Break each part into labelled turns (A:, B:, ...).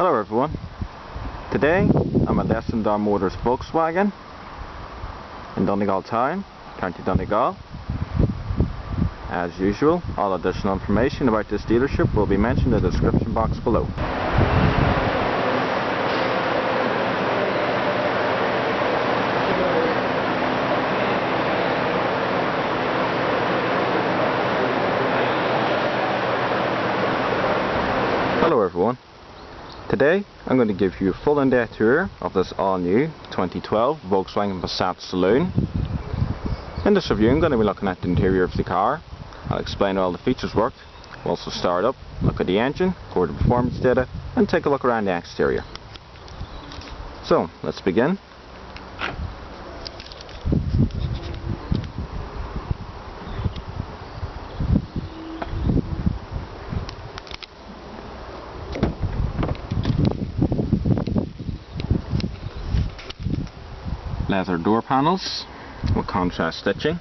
A: Hello everyone. Today I'm at S&R Motors Volkswagen in Donegal town, County Donegal. As usual, all additional information about this dealership will be mentioned in the description box below. Hello everyone. Today I'm going to give you a full in-depth tour of this all-new 2012 Volkswagen Passat saloon. In this review I'm going to be looking at the interior of the car. I'll explain how all the features work. We'll also start up, look at the engine, go over the performance data, and take a look around the exterior. So let's begin. Leather door panels with contrast stitching.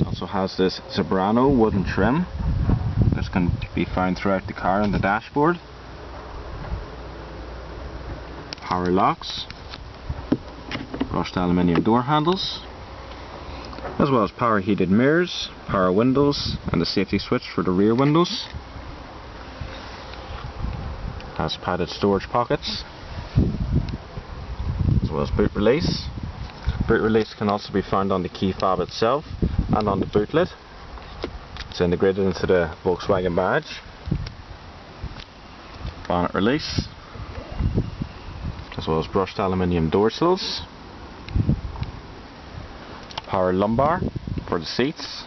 A: Also has this Zebrano wooden trim that's going to be found throughout the car on the dashboard. Power locks, brushed aluminium door handles, as well as power heated mirrors, power windows, and the safety switch for the rear windows. Has padded storage pockets, as well as boot release. Boot release can also be found on the key fob itself and on the boot lid. It's integrated into the Volkswagen badge. Bonnet release, as well as brushed aluminium door sills. Power lumbar for the seats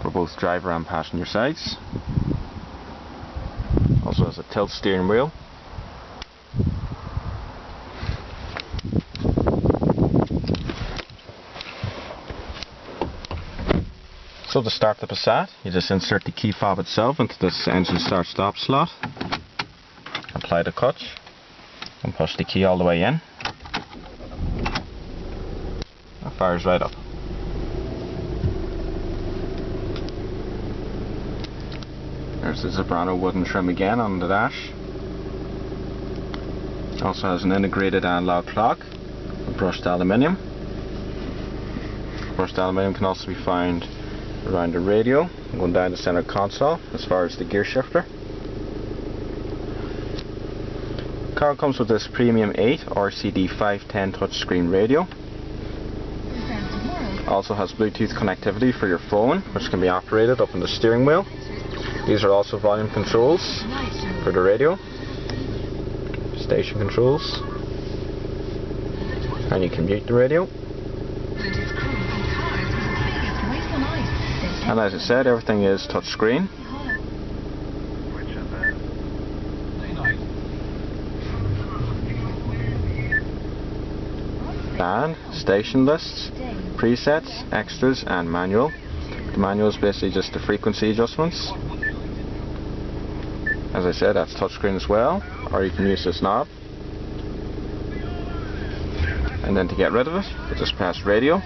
A: for both driver and passenger sides. Also has a tilt steering wheel. So to start the Passat, you just insert the key fob itself into this engine start-stop slot, apply the clutch, and push the key all the way in. It fires right up. There's the Zebrano wooden trim again on the dash. It also has an integrated analog clock with brushed aluminium. Brushed aluminium can also be found around the radio, going down the center console as far as the gear shifter. The car comes with this Premium 8 RCD 510 touchscreen radio. Also has Bluetooth connectivity for your phone, which can be operated up on the steering wheel. These are also volume controls for the radio, station controls, and you can mute the radio. And as I said, everything is touchscreen. And station lists, presets, extras, and manual. The manual is basically just the frequency adjustments. As I said, that's touchscreen as well, or you can use this knob. And then to get rid of it, you just press radio.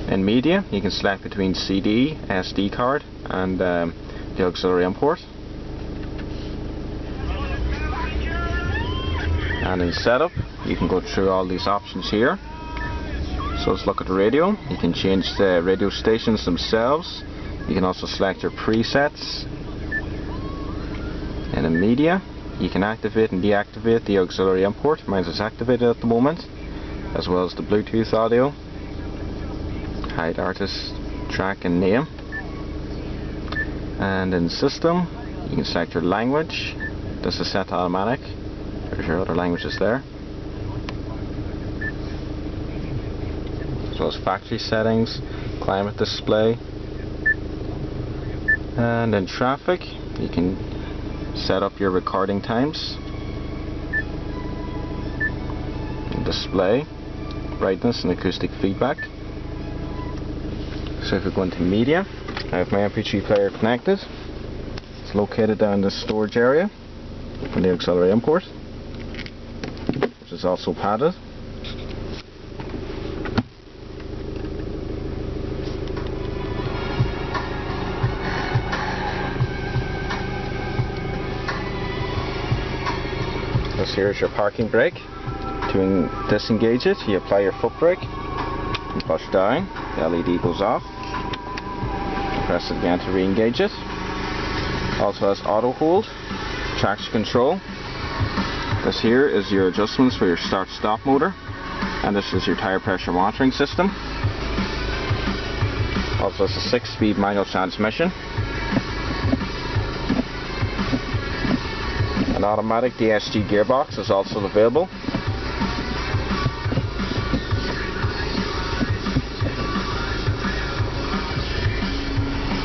A: In media, you can select between CD, SD card, and the auxiliary import. And in setup, you can go through all these options here. So let's look at the radio. You can change the radio stations themselves. You can also select your presets. And in media, you can activate and deactivate the auxiliary import. Mine is activated at the moment, as well as the Bluetooth audio. Hide artist, track, and name. And in system, you can select your language. This is set to automatic. There's your other languages there. As well as factory settings, climate display. And in traffic, you can set up your recording times. Display, brightness, and acoustic feedback. So if we go into media, I have my MP3 player connected. It's located down in the storage area for the auxiliary import, which is also padded. This here is your parking brake. To disengage it, you apply your foot brake, and push down, the LED goes off. Press it again to re-engage it. Also has auto hold, traction control. This here is your adjustments for your start-stop motor, and this is your tire pressure monitoring system. Also has a 6-speed manual transmission. An automatic DSG gearbox is also available.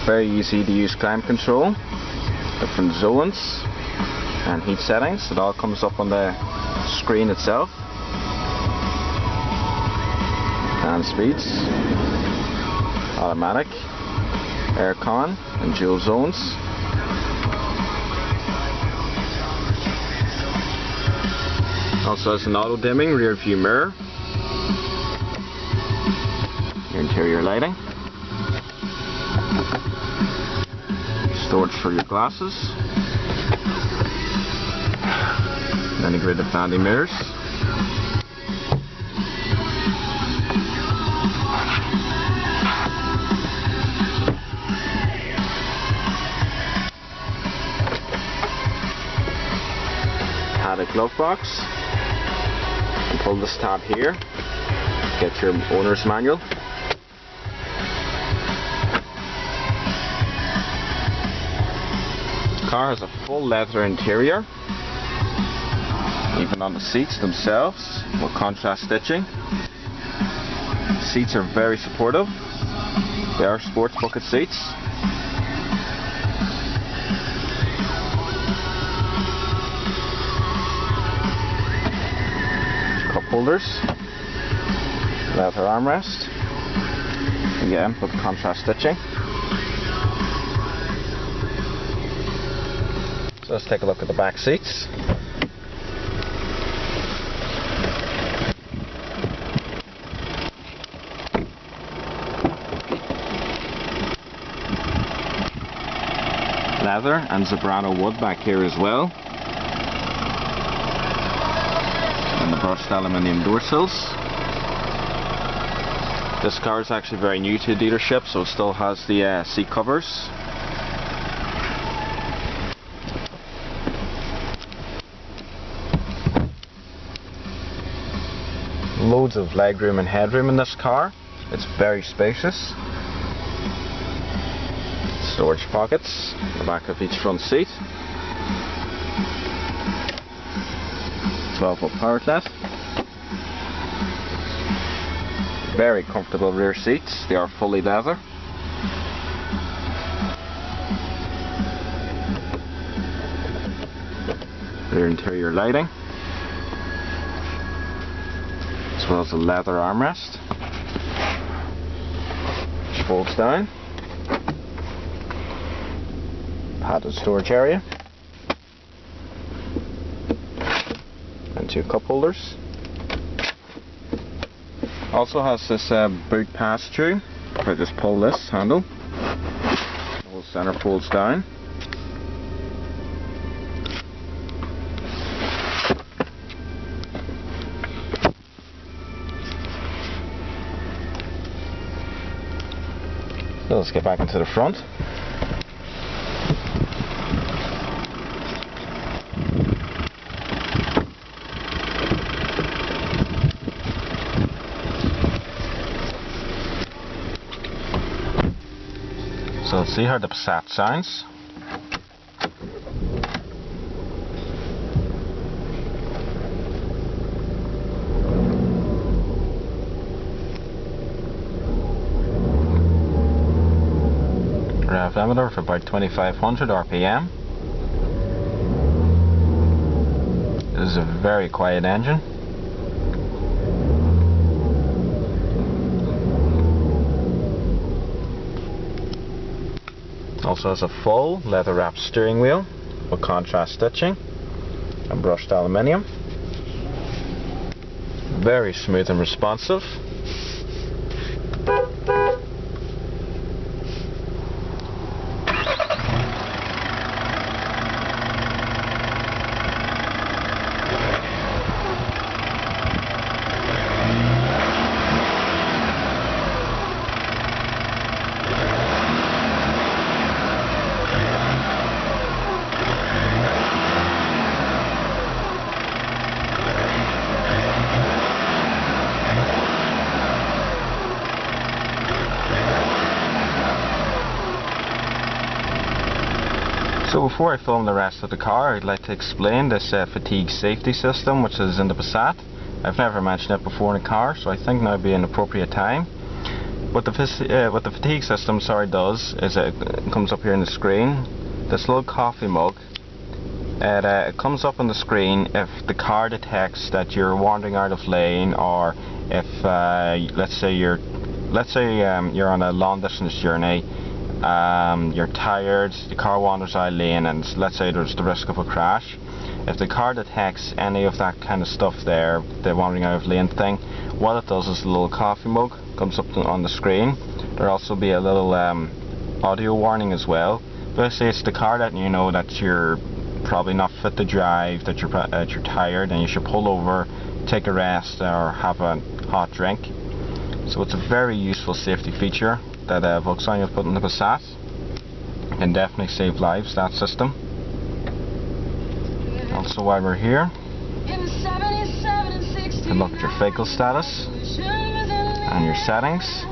A: Very easy to use climate control, different zones and heat settings. It all comes up on the screen itself. And speeds, automatic, aircon and dual zones. Also has an auto dimming rear view mirror. Your interior lighting. Storage for your glasses. Integrated vanity mirrors. Padded glove box. And pull this tab here. Get your owner's manual. The car has a full leather interior, even on the seats themselves, with contrast stitching. The seats are very supportive. They are sports bucket seats. Cup holders, leather armrest, again with contrast stitching. So let's take a look at the back seats. Leather and Zebrano wood back here as well. And the brushed aluminium door sills. This car is actually very new to the dealership, so it still has the seat covers. Loads of legroom and headroom in this car. It's very spacious. Storage pockets in the back of each front seat. 12-volt power outlet. Very comfortable rear seats. They are fully leather. Rear interior lighting, as well as a leather armrest, which folds down. Padded storage area, and 2 cup holders. Also has this boot pass-through. If I just pull this handle, the whole center folds down. So let's get back into the front. So let's see how the Passat sounds. Rev limiter for about 2500 RPM. This is a very quiet engine. Also has a full leather wrapped steering wheel with contrast stitching and brushed aluminium. Very smooth and responsive. So before I film the rest of the car, I'd like to explain this fatigue safety system which is in the Passat. I've never mentioned it before in a car, so I think now would be an appropriate time. What the fatigue system does is it comes up here on the screen. This little coffee mug, it comes up on the screen if the car detects that you're wandering out of lane, or if let's say you're on a long distance journey, you're tired, the car wanders out of lane, and let's say there's the risk of a crash. If the car detects any of that kind of stuff there, the wandering out of lane thing, what it does is the little coffee mug comes up on the screen. There'll also be a little audio warning as well. Basically, it's the car letting you know that you're probably not fit to drive, that you're tired, and you should pull over, take a rest, or have a hot drink. So it's a very useful safety feature that Volkswagen have put in the Passat. It can definitely save lives, that system. Also, while we're here, you can look at your vehicle status and your settings.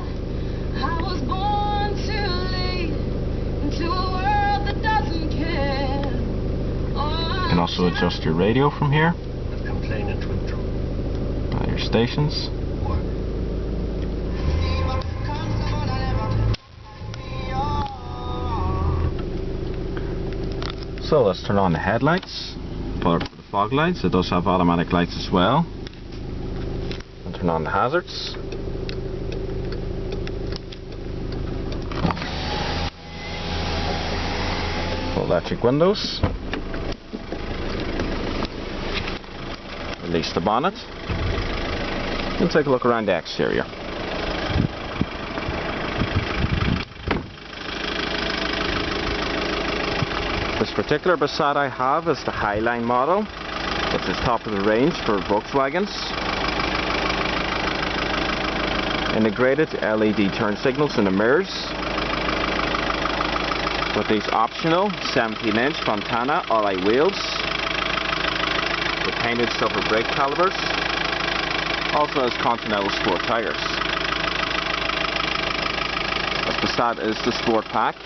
A: You can also adjust your radio from here, your stations. So let's turn on the headlights. Apart from the fog lights, it does have automatic lights as well. And turn on the hazards. Electric windows. Release the bonnet. And take a look around the exterior. This particular Passat I have is the Highline model, which is top of the range for Volkswagens. Integrated LED turn signals in the mirrors, with these optional 17-inch Fontana alloy wheels, with painted silver brake calipers. Also has Continental Sport tires. This Passat is the Sport Pack.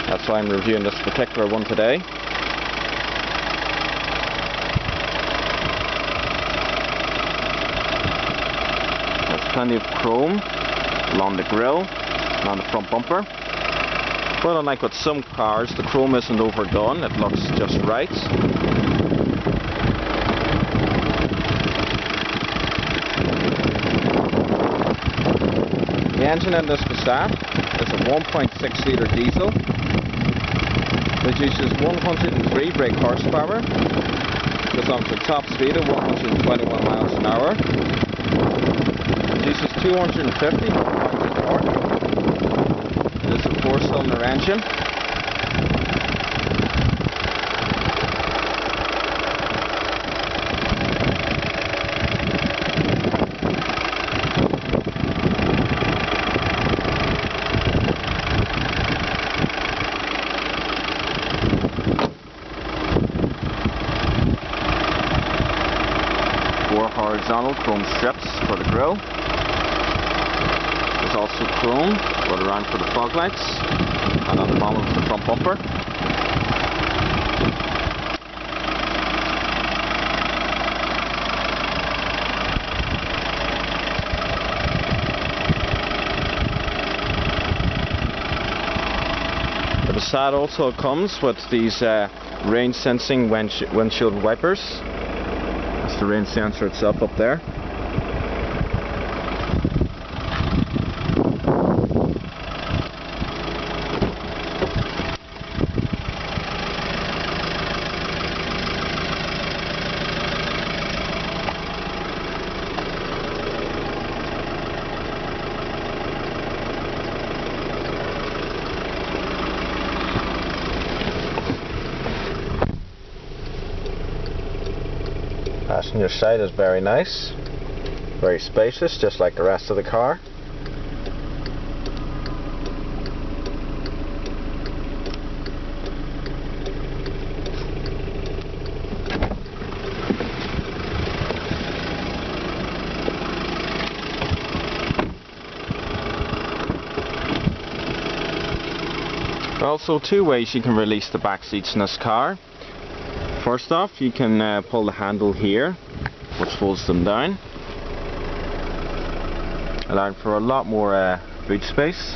A: That's why I'm reviewing this particular one today. There's plenty of chrome along the grille and on the front bumper. But unlike with some cars, the chrome isn't overdone, it looks just right. The engine in this Passat is a 1.6 litre diesel. Produces 103 brake horsepower, goes on to a top speed of 121 miles an hour, produces 250 pounds of torque. It is a 4-cylinder engine. Horizontal chrome strips for the grille. There's also chrome right around for the fog lights and on the bottom of the front bumper. The Passat also comes with these rain sensing windshield wipers. The rain sensor itself up there. Passenger side is very nice, very spacious, just like the rest of the car. Also, two ways you can release the back seats in this car. First off, you can pull the handle here, which folds them down, allowing for a lot more boot space.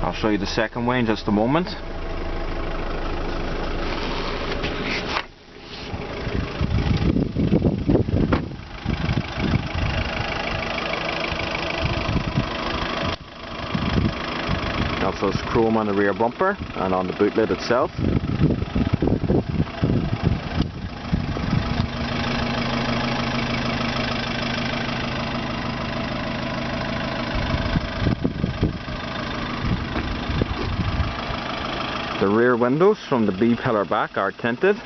A: I'll show you the second way in just a moment. Also, there's chrome on the rear bumper and on the boot lid itself. The rear windows from the B pillar back are tinted,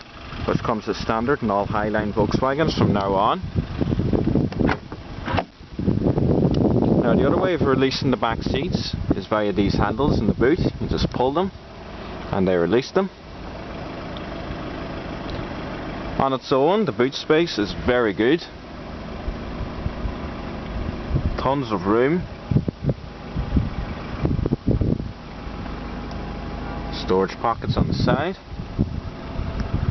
A: which comes as standard in all Highline Volkswagens from now on. Now, the other way of releasing the back seats is via these handles in the boot. You just pull them and they release them. On its own, the boot space is very good. Tons of room. Storage pockets on the side.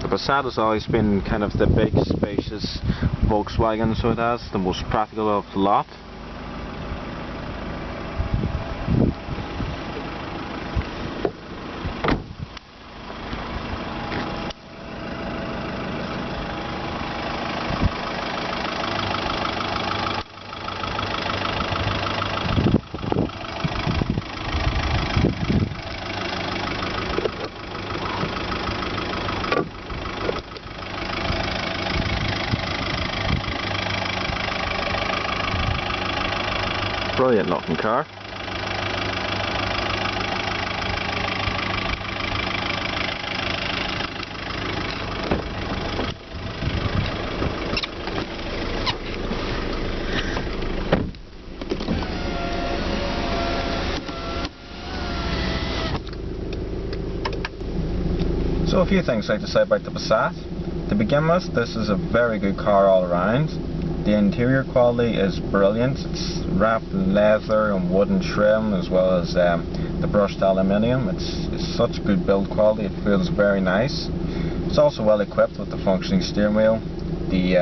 A: The Passat has always been kind of the big, spacious Volkswagen, so it has the most practical of the lot. Brilliant looking car. So a few things I'd like to say about the Passat. To begin with, this is a very good car all around. The interior quality is brilliant. It's wrapped in leather and wooden trim, as well as the brushed aluminium. It's such good build quality, it feels very nice. It's also well equipped with the functioning steering wheel, the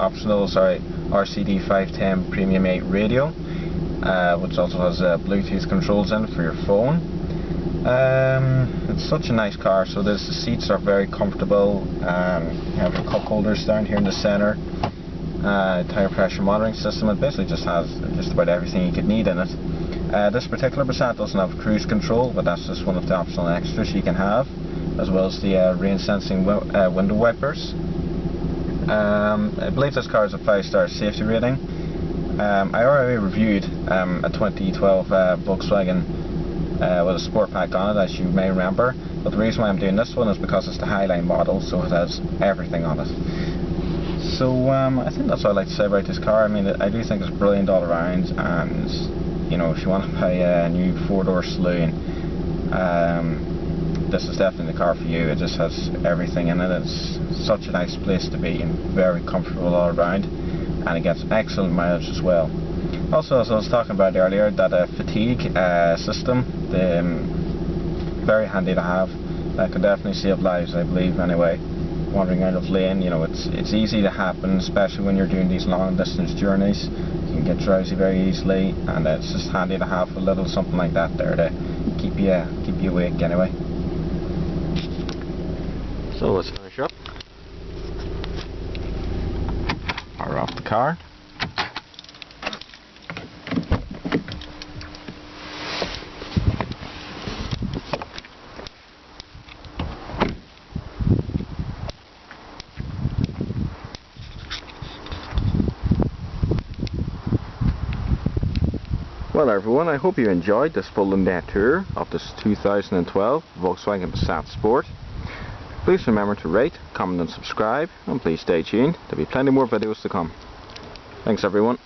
A: optional RCD 510 Premium 8 radio, which also has Bluetooth controls in it for your phone. It's such a nice car. So the seats are very comfortable. You have your cup holders down here in the centre. Tire pressure monitoring system. It basically just has just about everything you could need in it. This particular Passat doesn't have cruise control, but that's just one of the optional extras you can have, as well as the rain sensing window wipers. I believe this car has a 5-star safety rating. I already reviewed a 2012 Volkswagen with a sport pack on it, as you may remember, but the reason why I'm doing this one is because it's the Highline model, so it has everything on it. So I think that's all I'd like to say about this car. I mean, I do think it's brilliant all around, and you know, if you want to buy a new 4-door saloon, this is definitely the car for you. It just has everything in it. It's such a nice place to be and very comfortable all around, and it gets excellent mileage as well. Also, as I was talking about earlier, that fatigue system, very handy to have. That could definitely save lives, I believe, anyway. Wandering out of lane, you know, it's easy to happen, especially when you're doing these long distance journeys. You can get drowsy very easily, and it's just handy to have a little something like that there to keep you awake anyway. So let's finish up. Power off the car. Well everyone, I hope you enjoyed this full in-depth tour of this 2012 Volkswagen Passat Sport. Please remember to rate, comment and subscribe, and please stay tuned. There'll be plenty more videos to come. Thanks everyone.